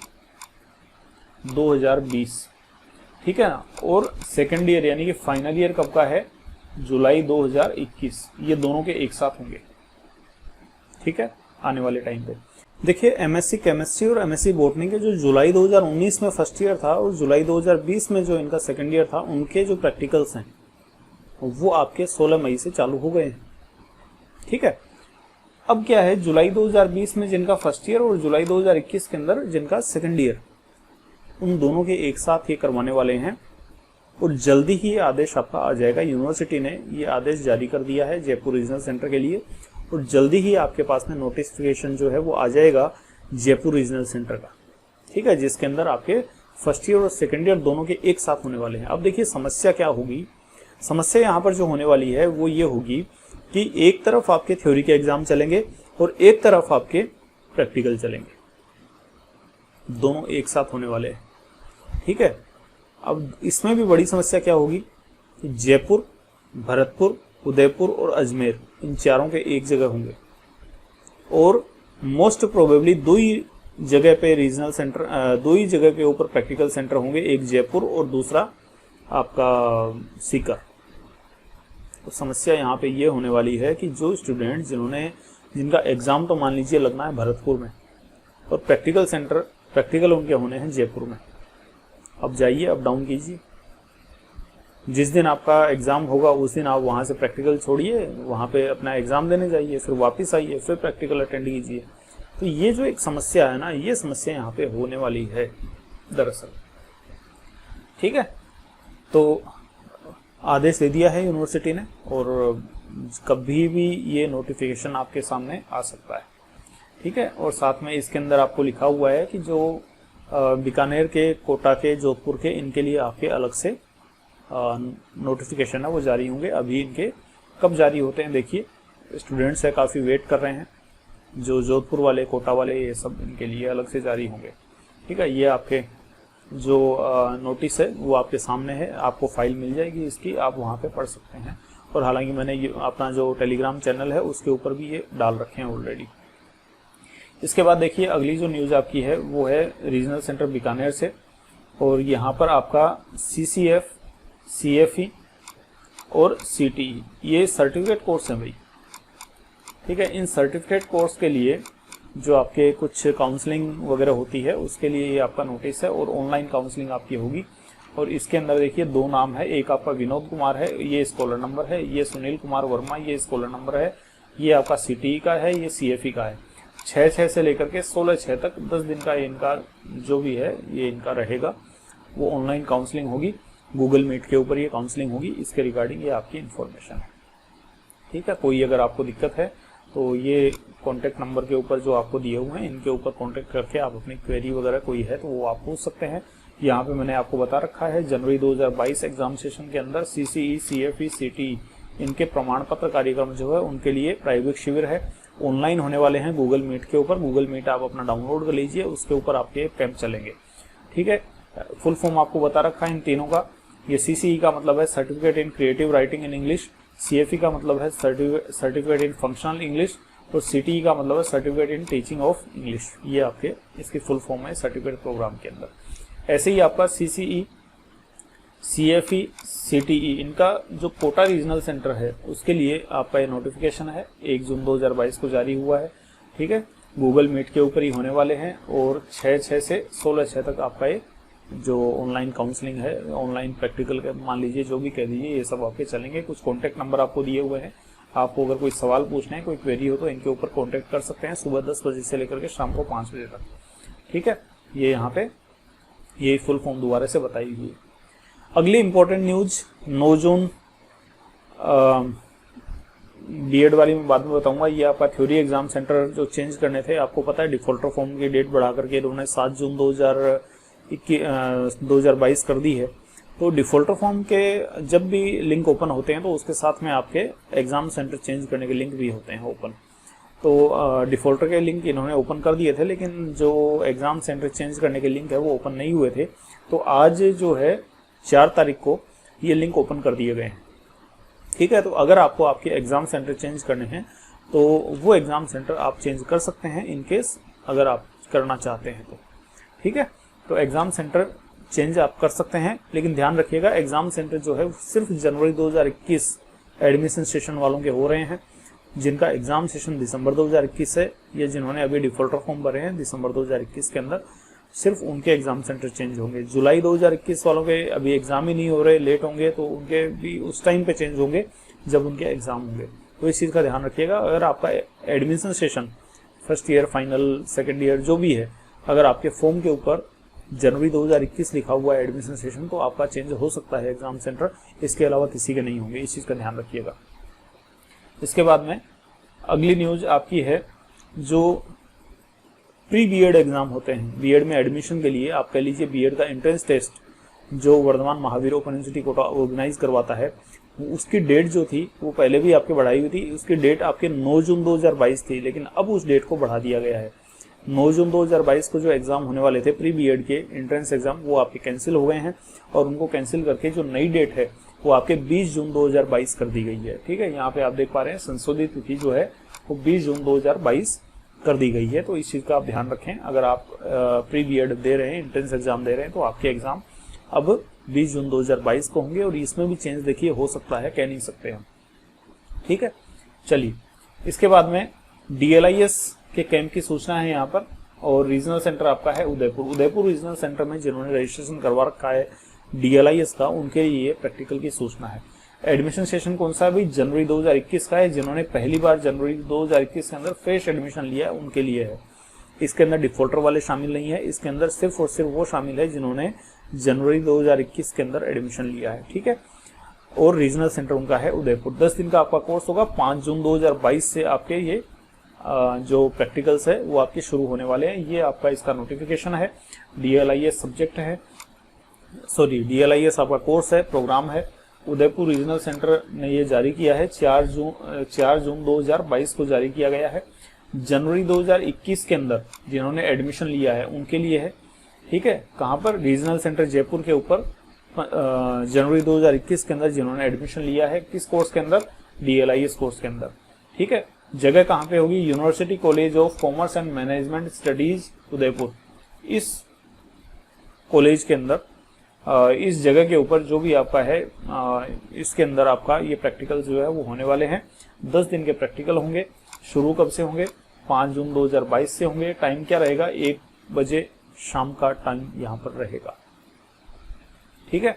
Speaker 1: 2020, ठीक है ना। और सेकेंड ईयर यानी कि फाइनल ईयर कब का है? जुलाई 2021। ये दोनों के एक साथ होंगे, ठीक है, आने वाले टाइम पे। देखिए एमएससी केमिस्ट्री और एमएससी बॉटनी के जो जुलाई 2019 में फर्स्ट ईयर था और जुलाई 2020 में जो इनका सेकेंड ईयर था, उनके जो प्रैक्टिकल्स हैं वो आपके 16 मई से चालू हो गए हैं, ठीक है। अब क्या है, जुलाई 2020 में जिनका फर्स्ट ईयर और जुलाई 2021 के अंदर जिनका सेकेंड ईयर, उन दोनों के एक साथ ये करवाने वाले हैं। और जल्दी ही ये आदेश आपका आ जाएगा। यूनिवर्सिटी ने ये आदेश जारी कर दिया है जयपुर रीजनल सेंटर के लिए, और जल्दी ही आपके पास में नोटिफिकेशन जो है वो आ जाएगा जयपुर रीजनल सेंटर का, ठीक है, जिसके अंदर आपके फर्स्ट ईयर और सेकेंड ईयर दोनों के एक साथ होने वाले हैं। अब देखिए समस्या क्या होगी। समस्या यहाँ पर जो होने वाली है वो ये होगी कि एक तरफ आपके थ्योरी के एग्जाम चलेंगे और एक तरफ आपके प्रैक्टिकल चलेंगे, दोनों एक साथ होने वाले हैं, ठीक है। अब इसमें भी बड़ी समस्या क्या होगी कि जयपुर, भरतपुर, उदयपुर और अजमेर, इन चारों के एक जगह होंगे और मोस्ट प्रोबेबली दो ही जगह पे रीजनल सेंटर, दो ही जगह के ऊपर प्रैक्टिकल सेंटर होंगे, एक जयपुर और दूसरा आपका सीकर। तो समस्या यहाँ पे ये होने वाली है कि जो स्टूडेंट जिनका एग्जाम तो मान लीजिए लगना है भरतपुर में और प्रैक्टिकल उनके होने हैं जयपुर में। अब जाइए, अप डाउन कीजिए। जिस दिन आपका एग्जाम होगा उस दिन आप वहाँ से प्रैक्टिकल छोड़िए, वहाँ पे अपना एग्जाम देने जाइए, फिर वापस आइए, फिर प्रैक्टिकल अटेंड कीजिए। तो ये जो एक समस्या है ना, ये समस्या यहाँ पे होने वाली है दरअसल, ठीक है। तो आदेश दे दिया है यूनिवर्सिटी ने और कभी भी ये नोटिफिकेशन आपके सामने आ सकता है, ठीक है। और साथ में इसके अंदर आपको लिखा हुआ है कि जो बीकानेर के, कोटा के, जोधपुर के, इनके लिए आपके अलग से नोटिफिकेशन है वो जारी होंगे। अभी इनके कब जारी होते हैं देखिए, स्टूडेंट्स है काफ़ी वेट कर रहे हैं। जो जोधपुर वाले, कोटा वाले, ये सब इनके लिए अलग से जारी होंगे, ठीक है। ये आपके जो नोटिस है वो आपके सामने है, आपको फाइल मिल जाएगी इसकी, आप वहाँ पे पढ़ सकते हैं। और हालांकि मैंने ये अपना जो टेलीग्राम चैनल है उसके ऊपर भी ये डाल रखे हैं ऑलरेडी। इसके बाद देखिए अगली जो न्यूज़ आपकी है वो है रीजनल सेंटर बीकानेर से, और यहाँ पर आपका CCF, CFE और CTE ये सर्टिफिकेट कोर्स हैं भाई, ठीक है। इन सर्टिफिकेट कोर्स के लिए जो आपके कुछ काउंसलिंग वगैरह होती है उसके लिए ये आपका नोटिस है और ऑनलाइन काउंसलिंग आपकी होगी। और इसके अंदर देखिए दो नाम है, एक आपका विनोद कुमार है, ये स्कॉलर नंबर है, ये सुनील कुमार वर्मा, ये स्कॉलर नंबर है, ये आपका CTE का है, ये CFE का है। 6/6 से लेकर के 16/6 तक 10 दिन का इनका जो भी है ये इनका रहेगा। वो ऑनलाइन काउंसलिंग होगी, गूगल मीट के ऊपर ये काउंसलिंग होगी। इसके रिगार्डिंग ये आपकी इन्फॉर्मेशन है, ठीक है। कोई अगर आपको दिक्कत है तो ये कॉन्टैक्ट नंबर के ऊपर जो आपको दिए हुए हैं इनके ऊपर कॉन्टैक्ट करके आप अपनी क्वेरी वगैरह कोई है तो वो आप पूछ सकते हैं। यहाँ पे मैंने आपको बता रखा है जनवरी 2022 एग्जाम सेशन के अंदर CCE, CFE, CTE इनके प्रमाण पत्र कार्यक्रम जो है उनके लिए प्रायोगिक शिविर है, ऑनलाइन होने वाले हैं गूगल मीट के ऊपर। गूगल मीट आप अपना डाउनलोड कर लीजिए, उसके ऊपर आपके कैंप चलेंगे, ठीक है। फुल फॉर्म आपको बता रखा है इन तीनों का। ये CCE का मतलब है certificate in creative writing in English, CFE का मतलब है सर्टिफिकेट इन फंक्शनल इंग्लिश, और CTE का मतलब है certificate in teaching of English. ये आपके इसकी फुल फॉर्म है सर्टिफिकेट प्रोग्राम के अंदर। ऐसे ही आपका CCE CFE CTE इनका जो कोटा रीजनल सेंटर है उसके लिए आपका ये नोटिफिकेशन है 1 जून 2022 को जारी हुआ है। ठीक है, गूगल मीट के ऊपर ही होने वाले हैं और 6/6 से 16/6 तक आपका ये जो ऑनलाइन काउंसलिंग है, ऑनलाइन प्रैक्टिकल का मान लीजिए, जो भी कह दीजिए, ये सब आपके चलेंगे। कुछ कॉन्टैक्ट नंबर आपको दिए हुए हैं, आपको अगर कोई सवाल पूछना है, कोई क्वेरी हो तो इनके ऊपर कॉन्टैक्ट कर सकते हैं सुबह 10 बजे से लेकर के शाम को 5 बजे तक। ठीक है, ये यहाँ पे ये फुल फॉर्म दोबारा से बताई हुई है। अगली इंपॉर्टेंट न्यूज 9 जून बीएड वाली मैं बाद में बताऊंगा। ये आपका थ्योरी एग्जाम सेंटर जो चेंज करने थे, आपको पता है डिफॉल्टर फॉर्म की डेट बढ़ा करके इन्होंने 7 जून 2022 कर दी है। तो डिफॉल्टर फॉर्म के जब भी लिंक ओपन होते हैं तो उसके साथ में आपके एग्जाम सेंटर चेंज करने के लिंक भी होते हैं ओपन। तो डिफॉल्टर के लिंक इन्होंने ओपन कर दिए थे, लेकिन जो एग्जाम सेंटर चेंज करने के लिंक है वो ओपन नहीं हुए थे। तो आज जो है 4 तारीख को ये लिंक ओपन कर दिए गए हैं। ठीक है, तो अगर आपको आपके एग्जाम सेंटर चेंज करने हैं तो वो एग्जाम सेंटर आप चेंज कर सकते हैं इन केस अगर आप करना चाहते हैं तो। ठीक है, तो एग्जाम सेंटर चेंज आप कर सकते हैं, लेकिन ध्यान रखिएगा एग्जाम सेंटर जो है सिर्फ जनवरी 2021 एडमिशन सेशन वालों के हो रहे हैं। जिनका एग्जाम सेशन दिसंबर 2021 है या जिन्होंने अभी डिफॉल्टर फॉर्म भरे हैं दिसंबर 2021 के अंदर, सिर्फ उनके एग्जाम सेंटर चेंज होंगे। जुलाई 2021 वालों के अभी एग्जाम ही नहीं हो रहे, लेट होंगे, तो उनके भी उस टाइम पे चेंज होंगे जब उनके एग्जाम होंगे। तो इस चीज़ का ध्यान रखिएगा। अगर आपका admission session first year, final, second year जो भी है, अगर आपके फॉर्म के ऊपर जनवरी 2021 लिखा हुआ है एडमिशन सेशन, तो आपका चेंज हो सकता है एग्जाम सेंटर, इसके अलावा किसी के नहीं होंगे। इस चीज़ का ध्यान रखिएगा। इसके बाद में अगली न्यूज आपकी है जो प्री बीएड एग्जाम होते हैं। बीएड में एडमिशन के लिए आप कह लीजिए बीएड का एंट्रेंस टेस्ट जो Vardhman Mahaveer open university Kota organise करवाता है, उसकी डेट जो थी वो पहले भी आपके बढ़ाई हुई थी। उसकी डेट आपके 9 जून 2022 थी, लेकिन अब उस डेट को बढ़ा दिया गया है। 9 जून 2022 को जो एग्जाम होने वाले थे प्री बीएड के एंट्रेंस एग्जाम, वो आपके कैंसिल हो गए हैं और उनको कैंसिल करके जो नई डेट है वो आपके 20 जून 2022 कर दी गई है। ठीक है, यहाँ पे आप देख पा रहे हैं संशोधित तिथि जो है वो 20 जून 2022 कर दी गई है। तो इस चीज़ का आप ध्यान रखें। अगर आप प्री बीएड दे रहे हैं, एंट्रेंस एग्जाम दे रहे हैं, तो आपके एग्जाम अब 20 जून 2022 को होंगे। और इसमें भी चेंज देखिए हो सकता है, कह नहीं सकते हम। ठीक है, चलिए इसके बाद में DLIS के कैंप की सूचना है यहाँ पर। और रीजनल सेंटर आपका है उदयपुर रीजनल सेंटर में जिन्होंने रजिस्ट्रेशन करवा रखा है DLIS का, उनके लिए प्रैक्टिकल की सूचना है। एडमिशन सेशन कौन सा है भाई? जनवरी 2021 का है। जिन्होंने पहली बार जनवरी 2021 के अंदर फ्रेश एडमिशन लिया है उनके लिए है। इसके अंदर डिफॉल्टर वाले शामिल नहीं है। इसके अंदर सिर्फ और सिर्फ वो शामिल है जिन्होंने जनवरी 2021 के अंदर एडमिशन लिया है। ठीक है, और रीजनल सेंटर उनका है उदयपुर। 10 दिन का आपका कोर्स होगा। 5 जून 2022 से आपके ये जो प्रैक्टिकल्स है वो आपके शुरू होने वाले हैं। ये आपका इसका नोटिफिकेशन है। DLIS सब्जेक्ट है, सॉरी DLIS आपका कोर्स है, प्रोग्राम है। उदयपुर रीजनल सेंटर ने ये जारी किया है। 4 जून 2022 को जारी किया गया है। जनवरी 2021 के अंदर जिन्होंने एडमिशन लिया है उनके लिए है। ठीक है, कहाँ पर? रीजनल सेंटर जयपुर के ऊपर। जनवरी 2021 के अंदर जिन्होंने एडमिशन लिया है, किस कोर्स के अंदर? DLIS कोर्स के अंदर। ठीक है, जगह कहाँ पे होगी? University college of commerce and management studies Udaipur. इस कॉलेज के अंदर, इस जगह के ऊपर जो भी आपका है, इसके अंदर आपका ये प्रैक्टिकल जो है वो होने वाले हैं। 10 दिन के प्रैक्टिकल होंगे। शुरू कब से होंगे? 5 जून 2022 से होंगे। टाइम क्या रहेगा? 1 बजे शाम का टाइम यहाँ पर रहेगा। ठीक है,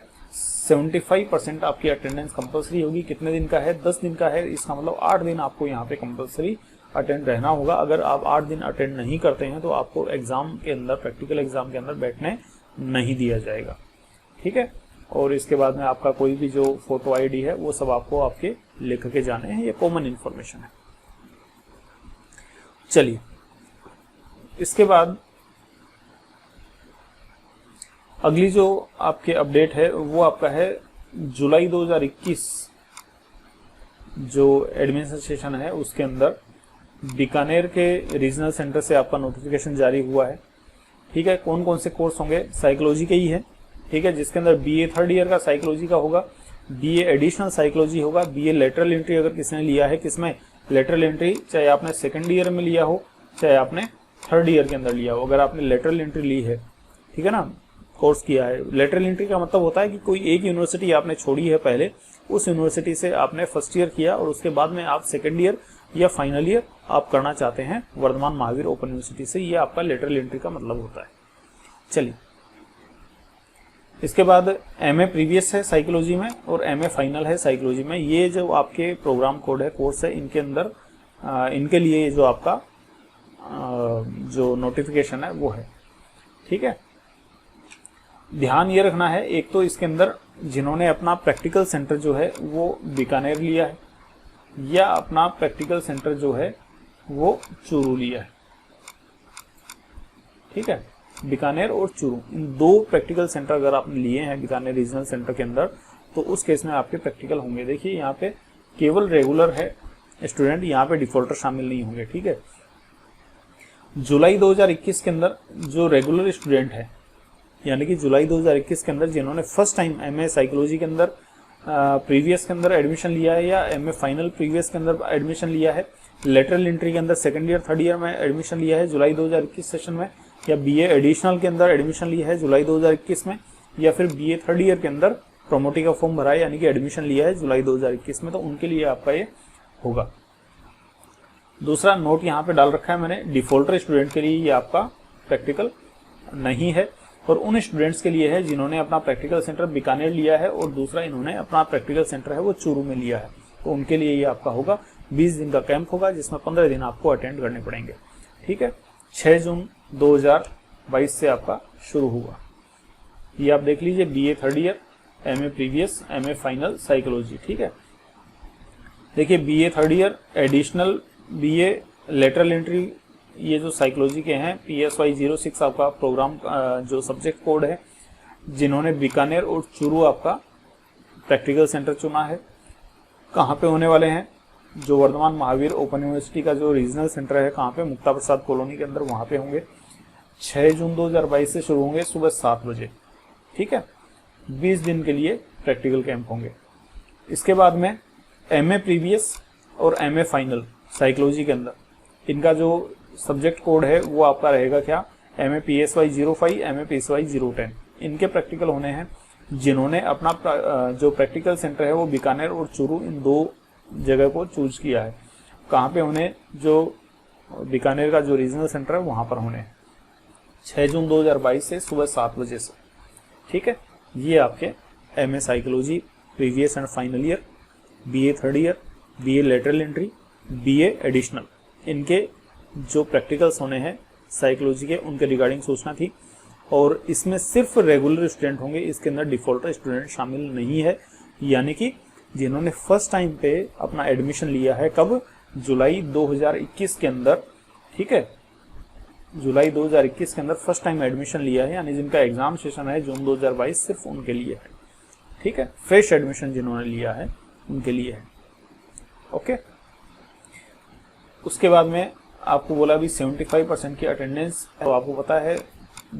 Speaker 1: 75% आपकी अटेंडेंस कंपलसरी होगी। कितने दिन का है? 10 दिन का है। इसका मतलब 8 दिन आपको यहाँ पे कंपलसरी अटेंड रहना होगा। अगर आप 8 दिन अटेंड नहीं करते हैं तो आपको एग्जाम के अंदर, प्रैक्टिकल एग्जाम के अंदर बैठने नहीं दिया जाएगा। ठीक है, और इसके बाद में आपका कोई भी जो फोटो ID है वो सब आपको आपके लिख के जाने हैं। ये कॉमन इंफॉर्मेशन है। चलिए इसके बाद अगली जो आपके अपडेट है वो आपका है जुलाई 2021 जो एडमिशन सेशन है उसके अंदर बीकानेर के रीजनल सेंटर से आपका नोटिफिकेशन जारी हुआ है। ठीक है, कौन कौन से कोर्स होंगे? साइकोलॉजी के ही है। ठीक है, जिसके अंदर BA 3rd ईयर का साइकोलॉजी का होगा, BA एडिशनल साइकोलॉजी होगा, BA लेटरल एंट्री अगर किसने लिया है, किसमें लेटरल एंट्री, चाहे आपने 2nd ईयर में लिया हो चाहे आपने 3rd ईयर के अंदर लिया हो, अगर आपने लेटरल एंट्री ली है, ठीक है ना, कोर्स किया है। लेटरल एंट्री का मतलब होता है कि कोई एक यूनिवर्सिटी आपने छोड़ी है पहले, उस यूनिवर्सिटी से आपने फर्स्ट ईयर किया और उसके बाद में आप सेकेंड ईयर या फाइनल ईयर आप करना चाहते हैं वर्धमान महावीर ओपन यूनिवर्सिटी से, ये आपका लेटरल एंट्री का मतलब होता है। चलिए, इसके बाद एमए प्रीवियस है साइकोलॉजी में और एमए फाइनल है साइकोलॉजी में। ये जो आपके प्रोग्राम कोड है, कोर्स है, इनके अंदर इनके लिए जो आपका जो नोटिफिकेशन है वो है। ठीक है, ध्यान ये रखना है, एक तो इसके अंदर जिन्होंने अपना प्रैक्टिकल सेंटर जो है वो बीकानेर लिया है या अपना प्रैक्टिकल सेंटर जो है वो चूरू लिया है। ठीक है, बीकानेर और चूरू, इन दो प्रैक्टिकल सेंटर अगर आपने लिए हैं बीकानेर रीजनल सेंटर के अंदर, तो उस केस में आपके प्रैक्टिकल होंगे। देखिए यहाँ पे केवल रेगुलर है स्टूडेंट, यहाँ पे डिफॉल्टर शामिल नहीं होंगे। ठीक है, जुलाई 2021 के अंदर जो रेगुलर स्टूडेंट है, यानी कि जुलाई 2021 के अंदर जिन्होंने फर्स्ट टाइम एमए साइकोलॉजी के अंदर प्रीवियस के अंदर एडमिशन लिया है या एमए फाइनल प्रीवियस के अंदर एडमिशन लिया है, लेटरल एंट्री के अंदर सेकंड ईयर थर्ड ईयर में एडमिशन लिया है जुलाई 2021 सेशन में, या बीए एडिशनल के अंदर एडमिशन लिया है जुलाई 2021 में, या फिर बीए थर्ड ईयर के अंदर प्रोमोटी का फॉर्म भरा है यानी कि एडमिशन लिया है जुलाई 2021 में, तो उनके लिए आपका ये होगा। दूसरा नोट यहाँ पे डाल रखा है मैंने, डिफॉल्टर स्टूडेंट के लिए ये आपका प्रैक्टिकल नहीं है और उन स्टूडेंट्स के लिए है जिन्होंने अपना प्रैक्टिकल सेंटर बीकानेर लिया है और दूसरा इन्होंने अपना प्रैक्टिकल सेंटर है वो चूरू में लिया है, तो उनके लिए ये आपका होगा। 20 दिन का कैंप होगा जिसमें 15 दिन आपको अटेंड करने पड़ेंगे। ठीक है, 6 जून 2022 से आपका शुरू हुआ। ये आप देख लीजिए, BA third year, MA previous, MA final psychology. ठीक है, देखिए BA third year additional, BA lateral entry, ये जो साइकोलॉजी के हैं PSY 06 आपका प्रोग्राम जो सब्जेक्ट कोड है, जिन्होंने बीकानेर और चूरू आपका प्रैक्टिकल सेंटर चुना है, कहाँ पे होने वाले हैं, जो वर्धमान महावीर ओपन यूनिवर्सिटी का जो रीजनल सेंटर है कहाँ पे, मुक्ता प्रसाद कॉलोनी के अंदर, वहाँ पे होंगे। 6 जून 2022 से शुरू होंगे सुबह 7 बजे। ठीक है, 20 दिन के लिए प्रैक्टिकल कैंप होंगे। इसके बाद में एमए प्रीवियस और एमए फाइनल साइकोलॉजी के अंदर इनका जो सब्जेक्ट कोड है वो आपका रहेगा क्या, एमए PSY 05, एमए PSY 010। इनके प्रैक्टिकल होने हैं जिन्होंने अपना जो प्रैक्टिकल सेंटर है वो बीकानेर और चूरू इन दो जगह को चूज किया है। कहाँ पे होने, जो बीकानेर का जो रीजनल सेंटर है वहाँ पर होने 6 जून 2022 से सुबह 7 बजे से। ठीक है, ये आपके MA psychology previous and final year, BA third year, BA lateral entry, BA additional, इनके जो प्रैक्टिकल्स होने हैं साइकोलॉजी के, उनके रिगार्डिंग सूचना थी। और इसमें सिर्फ रेगुलर स्टूडेंट होंगे, इसके अंदर डिफॉल्टर स्टूडेंट शामिल नहीं है, यानी कि जिन्होंने फर्स्ट टाइम पे अपना एडमिशन लिया है, कब, जुलाई 2021 के अंदर। ठीक है, जुलाई 2021 के अंदर फर्स्ट टाइम एडमिशन लिया है, यानी जिनका एग्जाम सेशन है जून 2022, सिर्फ उनके लिए है। ठीक है, फ्रेश एडमिशन जिन्होंने लिया है उनके लिए है। ओके, उसके बाद में आपको बोला भी 75% की अटेंडेंस, तो आपको पता है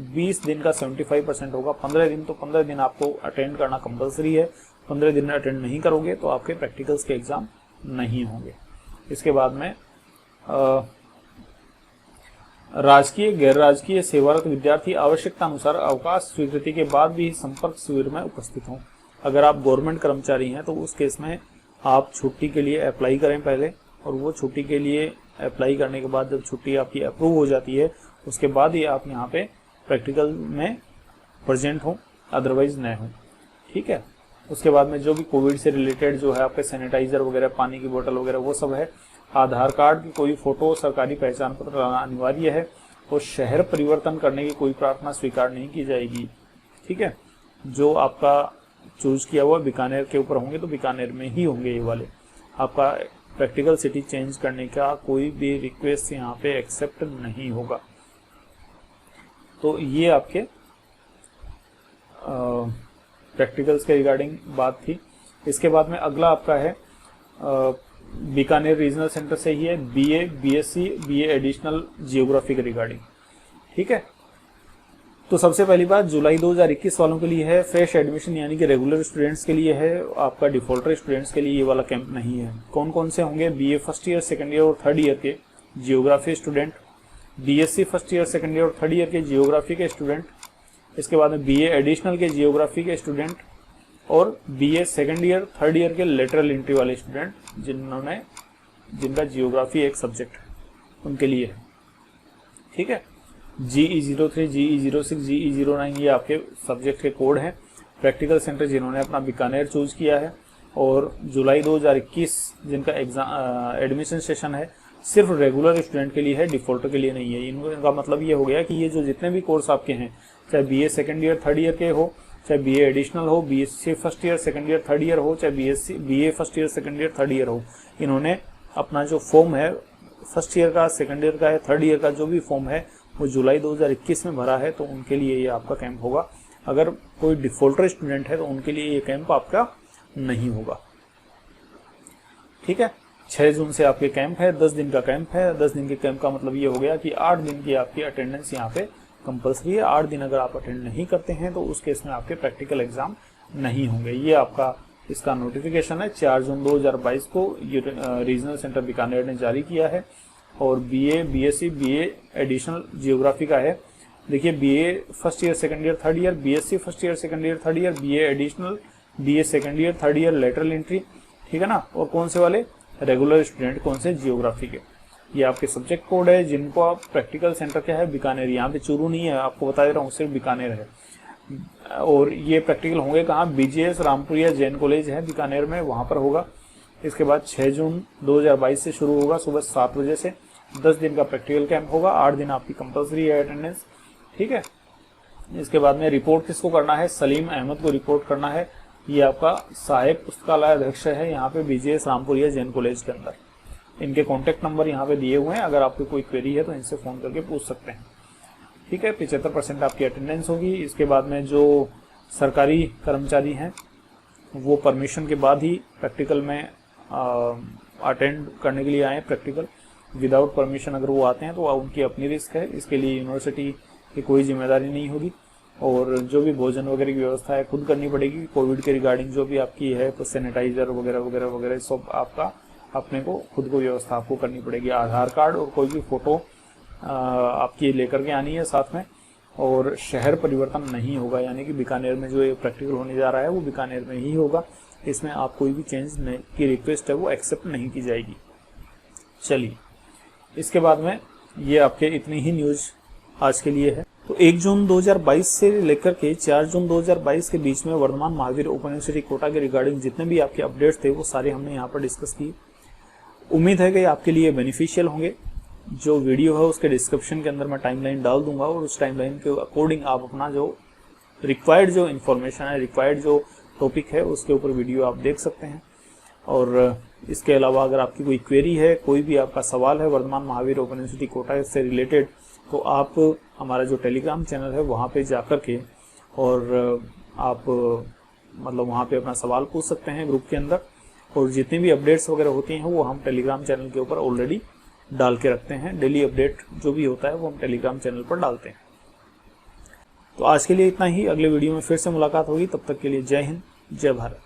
Speaker 1: 20 दिन का 75% होगा, 15 दिन, तो 15 दिन आपको अटेंड करना कंपलसरी है। 15 दिन अटेंड नहीं करोगे तो आपके प्रैक्टिकल्स के एग्जाम नहीं होंगे। इसके बाद में राजकीय गैर राजकीय सेवारत विद्यार्थी आवश्यकता अनुसार अवकाश स्वीकृति के बाद भी संपर्क शिविर में उपस्थित हों। अगर आप गवर्नमेंट कर्मचारी हैं तो उस केस में आप छुट्टी के लिए अप्लाई करें पहले, और वो छुट्टी के लिए अप्लाई करने के बाद जब छुट्टी आपकी अप्रूव हो जाती है उसके बाद ही आप यहाँ पे प्रैक्टिकल में प्रेजेंट हों, अदरवाइज न हों। ठीक है, उसके बाद में जो भी कोविड से रिलेटेड जो है आपके सैनिटाइजर वगैरह, पानी की बोतल वगैरह वो सब है। आधार कार्ड की कोई फोटो, सरकारी पहचान पत्र लाना अनिवार्य है और शहर परिवर्तन करने की कोई प्रार्थना स्वीकार नहीं की जाएगी। ठीक है, जो आपका चूज किया हुआ बीकानेर के ऊपर होंगे तो बीकानेर में ही होंगे ये वाले। आपका प्रैक्टिकल सिटी चेंज करने का कोई भी रिक्वेस्ट यहाँ पे एक्सेप्ट नहीं होगा। तो ये आपके प्रैक्टिकल्स के रिगार्डिंग बात थी। इसके बाद में अगला आपका है बीकानेर रीजनल सेंटर से ही है BA, BSc, BA additional geography के रिगार्डिंग। ठीक है, तो सबसे पहली बात जुलाई 2021 वालों के लिए है फ्रेश एडमिशन, यानी कि रेगुलर स्टूडेंट्स के लिए है। आपका डिफॉल्टर स्टूडेंट्स के लिए ये वाला कैंप नहीं है। कौन कौन से होंगे, BA first year, second year और थर्ड ईयर के geography student, BSc first year, second year और थर्ड ईयर के जियोग्राफी के स्टूडेंट, इसके बाद में बीए एडिशनल के जियोग्राफी के स्टूडेंट और BA second year third year के लेटरल एंट्री वाले स्टूडेंट जिनका जियोग्राफी एक सब्जेक्ट है उनके लिए है। ठीक है, GE03, GE06, GE09 ये आपके सब्जेक्ट के कोड हैं। प्रैक्टिकल सेंटर जिन्होंने अपना बीकानेर चूज किया है और जुलाई 2021 जिनका एग्जाम एडमिशन सेशन है सिर्फ रेगुलर स्टूडेंट के लिए है, डिफॉल्टर के लिए नहीं है। इनका मतलब ये हो गया कि ये जो जितने भी कोर्स आपके हैं, चाहे BA second year third year के हो, चाहे बीए एडिशनल हो, BSc first year second year third year हो, चाहे BA first year second year third year हो, इन्होंने अपना जो फॉर्म है फर्स्ट ईयर का, सेकेंड ईयर का है, थर्ड ईयर का जो भी फॉर्म है वो जुलाई 2021 में भरा है, तो उनके लिए ये आपका कैंप होगा। अगर कोई डिफॉल्टर स्टूडेंट है तो उनके लिए ये कैंप आपका नहीं होगा। ठीक है, 6 जून से आपके कैंप है, 10 दिन का कैंप है। 10 दिन के कैंप का मतलब ये हो गया कि 8 दिन की आपकी अटेंडेंस यहाँ पे कंपल्सरी है। 8 दिन अगर आप अटेंड नहीं करते हैं तो उस केस में आपके प्रैक्टिकल एग्जाम नहीं होंगे। ये आपका इसका नोटिफिकेशन है 4 जून 2022 को रीजनल सेंटर बीकानेर ने जारी किया है। और BA, BSc, BA additional geography का है। देखिए, BA first year second year third year, BSc first year second year third year, BA additional, BA second year third year lateral entry, ठीक है ना। और कौन से वाले रेगुलर स्टूडेंट, कौन से जियोग्राफी के। ये आपके सब्जेक्ट कोड है जिनको आप प्रैक्टिकल सेंटर क्या है बीकानेर, यहाँ पे चूरू नहीं है, आपको बता दे रहा हूँ, सिर्फ बीकानेर है। और ये प्रैक्टिकल होंगे कहाँ, बीजीएस रामपुरिया जैन कॉलेज है बीकानेर में, वहां पर होगा। इसके बाद 6 जून 2022 से शुरू होगा सुबह 7 बजे से। 10 दिन का प्रैक्टिकल कैंप होगा, 8 दिन आपकी कंपल्सरी है अटेंडेंस। ठीक है, इसके बाद में रिपोर्ट किसको करना है, सलीम अहमद को रिपोर्ट करना है। ये आपका सहायक पुस्तकालय अध्यक्ष है यहाँ पे बीजीएस रामपुरिया जैन कॉलेज के अंदर। इनके कॉन्टेक्ट नंबर यहाँ पे दिए हुए हैं, अगर आपको कोई क्वेरी है तो इनसे फोन करके पूछ सकते हैं। ठीक है, 75% आपकी अटेंडेंस होगी। इसके बाद में जो सरकारी कर्मचारी हैं वो परमिशन के बाद ही प्रैक्टिकल में अटेंड करने के लिए आए। प्रैक्टिकल विदाउट परमिशन अगर वो आते हैं तो उनकी अपनी रिस्क है, इसके लिए यूनिवर्सिटी की कोई जिम्मेदारी नहीं होगी। और जो भी भोजन वगैरह की व्यवस्था है खुद करनी पड़ेगी। कोविड के रिगार्डिंग जो भी आपकी है तो सैनिटाइजर वगैरह वगैरह वगैरह सब आपका अपने को खुद को व्यवस्था आपको करनी पड़ेगी। आधार कार्ड और कोई भी फोटो आपकी लेकर के आनी है साथ में। और शहर परिवर्तन नहीं होगा, यानी कि बीकानेर में जो ये प्रैक्टिकल होने जा रहा है वो बीकानेर में ही होगा। इसमें आप कोई भी चेंज की रिक्वेस्ट है वो एक्सेप्ट नहीं की जाएगी। चलिए, इसके बाद में ये आपके इतनी ही न्यूज आज के लिए है। तो 1 जून 2022 से लेकर के 4 जून 2022 के बीच में वर्धमान महावीर ओपन यूनिवर्सिटी कोटा के रिगार्डिंग जितने भी आपके अपडेट्स थे वो सारे हमने यहाँ पर डिस्कस किए। उम्मीद है कि आपके लिए बेनिफिशियल होंगे। जो वीडियो है उसके डिस्क्रिप्शन के अंदर मैं टाइमलाइन डाल दूंगा और उस टाइमलाइन के अकॉर्डिंग आप अपना जो रिक्वायर्ड जो इन्फॉर्मेशन है, रिक्वायर्ड जो टॉपिक है उसके ऊपर वीडियो आप देख सकते हैं। और इसके अलावा अगर आपकी कोई क्वेरी है, कोई भी आपका सवाल है वर्धमान महावीर ओपन यूनिवर्सिटी कोटा से रिलेटेड, तो आप हमारा जो टेलीग्राम चैनल है वहाँ पे जाकर के और आप मतलब वहाँ पे अपना सवाल पूछ सकते हैं ग्रुप के अंदर। और जितनी भी अपडेट्स वगैरह होती हैं वो हम टेलीग्राम चैनल के ऊपर ऑलरेडी डाल के रखते हैं। डेली अपडेट जो भी होता है वो हम टेलीग्राम चैनल पर डालते हैं। तो आज के लिए इतना ही, अगले वीडियो में फिर से मुलाकात होगी। तब तक के लिए जय हिंद, जय भारत।